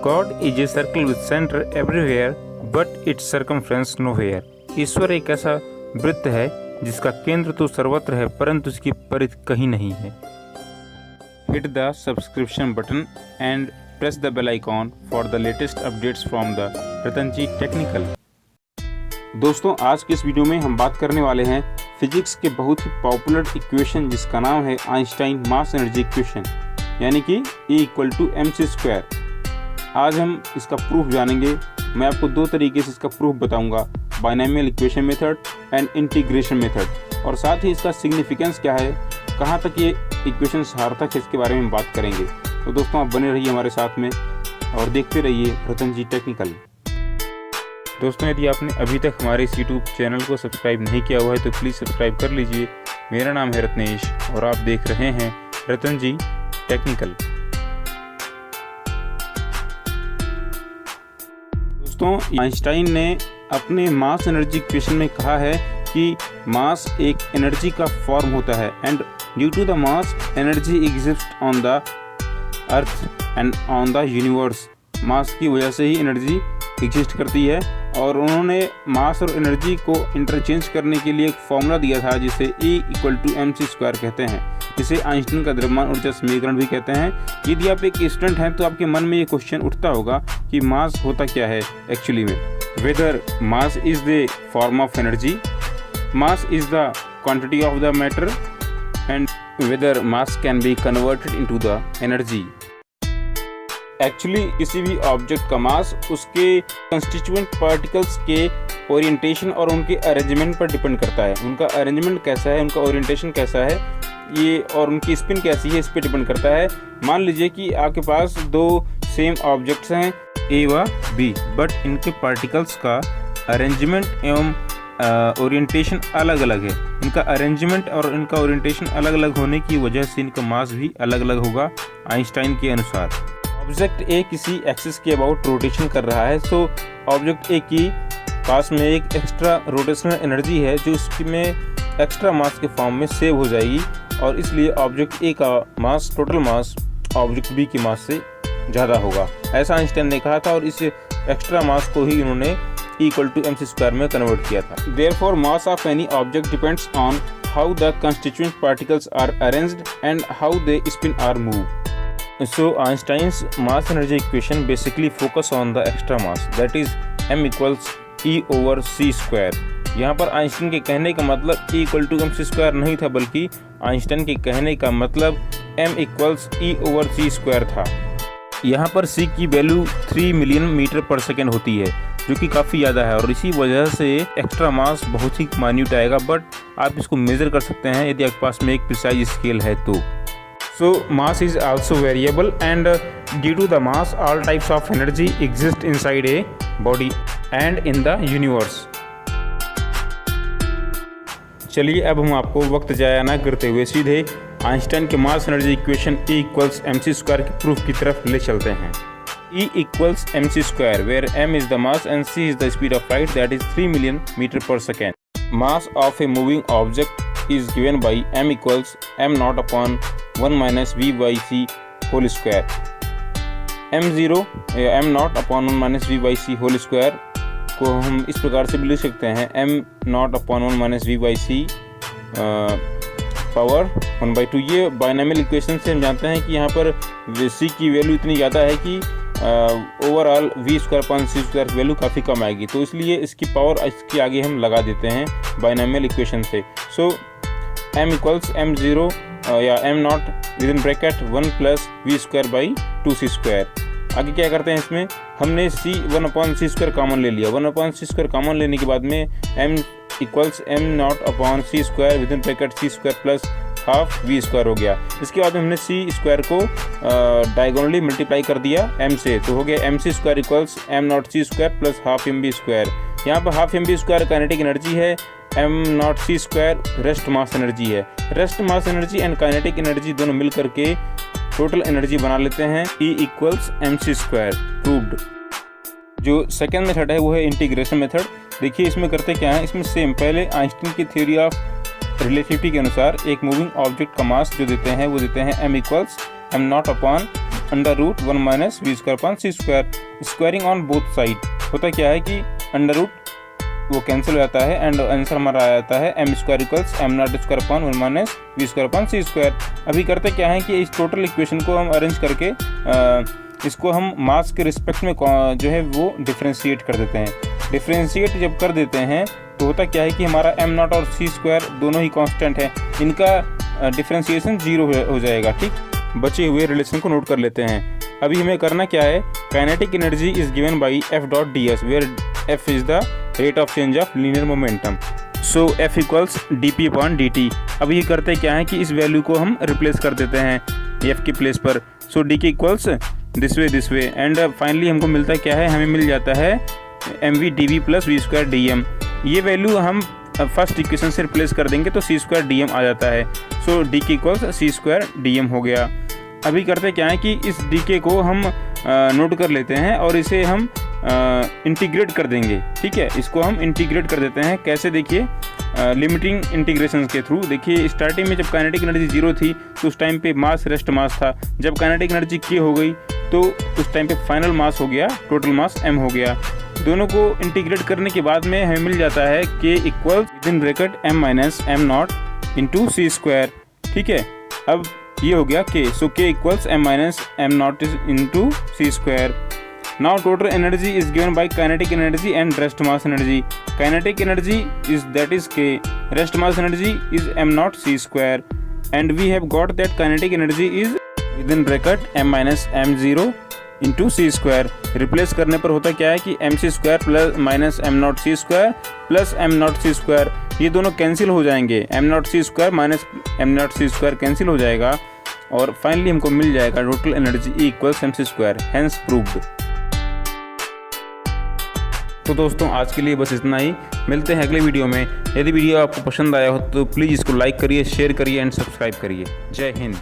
God is a circle with center everywhere, but its circumference nowhere. ईश्वर एक ऐसा वृत्त है जिसका केंद्र तो सर्वत्र है परंतु उसकी परिधि कहीं नहीं है. Hit the subscription button and press the bell icon for the latest updates from the Ratanji technical. दोस्तों, आज के इस वीडियो में हम बात करने वाले हैं फिजिक्स के बहुत ही पॉपुलर इक्वेशन जिसका नाम है आइंस्टाइन मास एनर्जी इक्वेशन, यानी कि E=mc². आज हम इसका प्रूफ जानेंगे. मैं आपको दो तरीके से इसका प्रूफ बताऊंगा, binomial equation method and integration method, और साथ ही इसका सिग्निफिकेंस क्या है, कहाँ तक ये इक्वेशन सार्थक है, इसके बारे में बात करेंगे. तो दोस्तों, आप बने रहिए हमारे साथ में और देखते रहिए रतनजी टेक्निकल. दोस्तों, यदि आपने अभी तक हमारे इस यूट्यूब चैनल को सब्सक्राइब नहीं किया हुआ है तो प्लीज़ सब्सक्राइब कर लीजिए. मेरा नाम है रत्नेश और आप देख रहे हैं रतनजी टेक्निकल. दोस्तों, आइंस्टाइन ने अपने मास एनर्जी इक्वेशन में कहा है कि मास एक एनर्जी का फॉर्म होता है and due to the mass energy exist on the earth and on the universe. Mass की वजह से ही एनर्जी एग्जिस्ट करती है. और उन्होंने मास और एनर्जी को इंटरचेंज करने के लिए एक फॉर्मूला दिया था जिसे E=mc² कहते हैं, जिसे आइंस्टाइन का द्रव्यमान ऊर्जा समीकरण भी कहते हैं. यदि आप एक स्टूडेंट हैं तो आपके मन में ये क्वेश्चन उठता होगा कि मास होता क्या है एक्चुअली में. Whether mass is the form of energy, mass is the quantity of the matter, and whether mass can be converted into the energy. Actually किसी भी ऑब्जेक्ट का मास उसके कंस्टिट्यूएंट पार्टिकल्स के ओरिएंटेशन और उनके अरेंजमेंट पर डिपेंड करता है. उनका अरेंजमेंट कैसा है, उनका ओरिएंटेशन कैसा है, ये और उनकी स्पिन कैसी है, इस पर डिपेंड करता है. मान लीजिए कि आपके पास दो सेम ऑब्जेक्ट्स हैं ए व बी, बट इनके पार्टिकल्स का अरेंजमेंट एवं ओरिएंटेशन अलग अलग है. इनका अरेंजमेंट और इनका ओरिएंटेशन अलग अलग होने की वजह से इनका मास भी अलग अलग होगा आइंस्टाइन के अनुसार. ऑब्जेक्ट ए किसी एक्सिस के अबाउट रोटेशन कर रहा है, सो ऑब्जेक्ट ए की पास में एक एक्स्ट्रा रोटेशनल एनर्जी है जो इसमें एक्स्ट्रा मास के फॉर्म में सेव हो जाएगी, और इसलिए ऑब्जेक्ट ए का mass total mass object B की मास से ज़्यादा होगा. ऐसा आइंस्टाइन ने कहा था और इस एक्स्ट्रा मास को ही उन्होंने E=mc² में कन्वर्ट किया था. Therefore mass of any object depends on how the constituent particles are arranged and how they spin are move. So Einstein's mass energy equation basically focus on the extra mass, that is m=E/c². यहाँ पर Einstein के कहने का मतलब E=mc² नहीं था, बल्कि Einstein के कहने का मतलब m=E/c² था. यहाँ पर c की वैल्यू 3 मिलियन मीटर पर सेकेंड होती है, जो कि काफ़ी ज़्यादा है, और इसी वजह से एक्स्ट्रा मास बहुत ही माइन्यूट आएगा. बट आप इसको मेज़र कर सकते हैं यदि आपके पास में एक प्रिसाइज स्केल है तो. So mass is also variable, and due to the mass all types of energy exist inside a body and in the universe. चलिए अब हम आपको वक्त जाया ना करते हुए सीधे आइंस्टाइन के मास एनर्जी इक्वेशन E=mc² के प्रूफ की तरफ ले चलते हैं. E=mc², where m is the mass and c is the speed of light, that is 3 million meter per second. Mass of a moving object is given by m=m0/1 - v/c whole square. m0 या m0/1 - v/c² को हम इस प्रकार से भी लिख सकते हैं, m0/1 - v/c पावर 1/2. ये बाइनोमियल इक्वेशन से हम जानते हैं कि यहाँ पर c की वैल्यू इतनी ज़्यादा है कि ओवरऑल v²/c² की वैल्यू काफ़ी कम आएगी, तो इसलिए इसकी पावर इसके आगे हम लगा देते हैं बाइनोमियल इक्वेशन से. सो m=m0 या m0 विदिन ब्रैकेट 1 + v²/2c². आगे क्या करते हैं, इसमें हमने c1/c² कॉमन ले लिया. 1/c² कॉमन लेने के बाद में m=m0/c² within bracket c² + half v² हो गया. इसके बाद हमने c² को डायगोनली मल्टीप्लाई कर दिया m से, तो हो गया mc² = m0c² + हाफ mv². यहाँ पर हाफ mv² काइनेटिक एनर्जी है, m0c² रेस्ट मास एनर्जी है. Rest mass energy and kinetic energy दोनों मिल करके टोटल एनर्जी बना लेते हैं E=mc². प्रूव्ड. जो सेकेंड मेथड है वो है इंटीग्रेशन मेथड. देखिए इसमें करते क्या है, इसमें सेम पहले आइंस्टाइन की थ्योरी ऑफ रिलेटिविटी के अनुसार एक मूविंग ऑब्जेक्ट का मास जो देते हैं वो देते हैं m=m0/√m under root 1 minus V square upon C square, squaring on both side. होता क्या है कि अंडर रूट वो कैंसिल हो जाता है एंड आंसर हमारा आ जाता है M square equals M not square upon 1 minus V square upon C square. अभी करते क्या है कि इस टोटल इक्वेशन को हम अरेंज करके इसको हम मास के रिस्पेक्ट में जो है वो डिफ्रेंशिएट कर देते हैं। डिफ्रेंशिएट जब कर देते हैं तो होता क्या है कि हमारा एम नॉट और सी स्क्वायर दोनों ही कांस्टेंट है, इनका डिफ्रेंशिएशन 0 हो जाएगा। ठीक, बचे हुए रिलेशन को नोट कर लेते हैं। अभी हमें करना क्या है, kinetic energy is given by F dot D S, where F is the rate of change of linear momentum. So F equals D P upon D T. अब ये करते क्या है कि इस वैल्यू को हम रिप्लेस कर देते हैं एफ की प्लेस पर। So D K equals this way and finally हमको मिलता क्या है, हमें मिल जाता है M V D V plus V square D M. ये वैल्यू हम फर्स्ट इक्वेशन से रिप्लेस कर देंगे तो सी स्क्वायर डी एम आ जाता है। So D K equals C square D M हो गया। अभी करते क्या है कि इस डी के को हम नोट कर लेते हैं और इसे हम इंटीग्रेट कर देंगे। ठीक है, इसको हम इंटीग्रेट कर देते हैं। कैसे, देखिए लिमिटिंग इंटीग्रेशन के थ्रू। देखिए स्टार्टिंग में जब काइनेटिक एनर्जी 0 थी तो उस टाइम पे मास रेस्ट मास था। जब काइनेटिक एनर्जी k हो गई तो उस टाइम पे फाइनल मास हो गया, टोटल मास m हो गया। दोनों को इंटीग्रेट करने के बाद में हमें मिल जाता है k equal within bracket m minus M not into C square. ठीक है, अब ये हो गया k, सो k equals m minus M not into C square. Now total energy is given by kinetic energy and rest mass energy. Kinetic energy is that is K, rest mass energy is m naught c square, and we have got that kinetic energy is within bracket m minus m0 into c square. Replace करने पर होता क्या है कि M C square plus minus M not C square plus M not C square, ये दोनों cancel हो जाएंगे। M not C square minus M not C square cancel हो जाएगा और फाइनली हमको मिल जाएगा total energy equals M C square, hence proved. तो दोस्तों आज के लिए बस इतना ही, मिलते हैं अगले वीडियो में। यदि वीडियो आपको पसंद आया हो तो प्लीज़ इसको लाइक करिए, शेयर करिए एंड सब्सक्राइब करिए। जय हिंद।